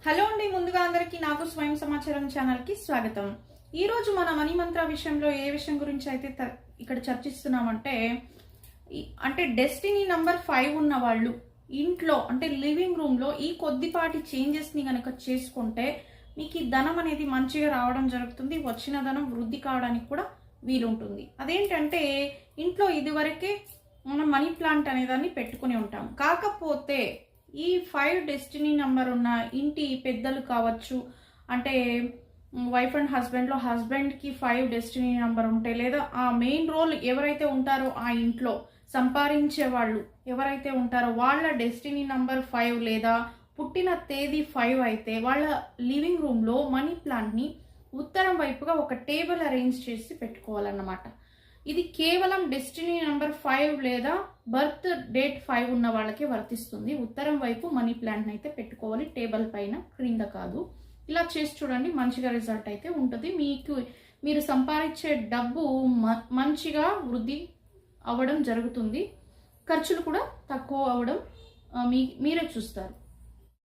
Hello అండి, ముందుగా అందరికీ నాకు స్వయం సమాచారం ఛానల్కి స్వాగతం. ఈరోజు మన మనీ మంత్ర విషయంలో ఏ విషయం గురించి అయితే ఇక్కడ చర్చిస్తున్నామంటే డెస్టినీ నంబర్ 5 ఉన్న వాళ్ళు ఇంట్లో అంటే లివింగ్ రూమ్లో ఈ కొద్దిపాటి చేంజెస్ని కనుక చేసుకుంటే మీకు ఈ ధనం అనేది మంచిగా రావడం జరుగుతుంది. వచ్చిన ధనం వృద్ధి కావడానికి కూడా వీలుంటుంది. అదేంటంటే ఇంట్లో ఇదివరకే మనం మనీ ప్లాంట్ అనేదాన్ని పెట్టుకుని ఉంటాం. కాకపోతే ఈ 5 డెస్టినీ నెంబర్ ఉన్న ఇంటి పెద్దలు కావచ్చు, అంటే వైఫ్ అండ్ హస్బెండ్లో హస్బెండ్కి 5 డెస్టినీ నెంబర్ ఉంటే, లేదా ఆ మెయిన్ రోల్ ఎవరైతే ఉంటారో ఆ ఇంట్లో సంపాదించే వాళ్ళు ఎవరైతే ఉంటారో వాళ్ళ డెస్టినీ నెంబర్ 5 లేదా పుట్టిన తేదీ 5 అయితే వాళ్ళ లివింగ్ రూమ్లో మనీ ప్లాంట్ని ఉత్తరం వైపుగా ఒక టేబుల్ అరేంజ్ చేసి పెట్టుకోవాలన్నమాట. ఇది కేవలం డెస్టినీ నెంబర్ 5 లేదా బర్త్ డేట్ 5 ఉన్న వాళ్ళకి వర్తిస్తుంది. ఉత్తరం వైపు మనీ ప్లాంట్ అయితే పెట్టుకోవాలి, టేబుల్ పైన, క్రింద కాదు. ఇలా చేసి చూడండి, మంచిగా రిజల్ట్ అయితే ఉంటుంది. మీరు సంపాదించే డబ్బు మంచిగా వృద్ధి అవ్వడం జరుగుతుంది. ఖర్చులు కూడా తక్కువ అవ్వడం మీరే చూస్తారు.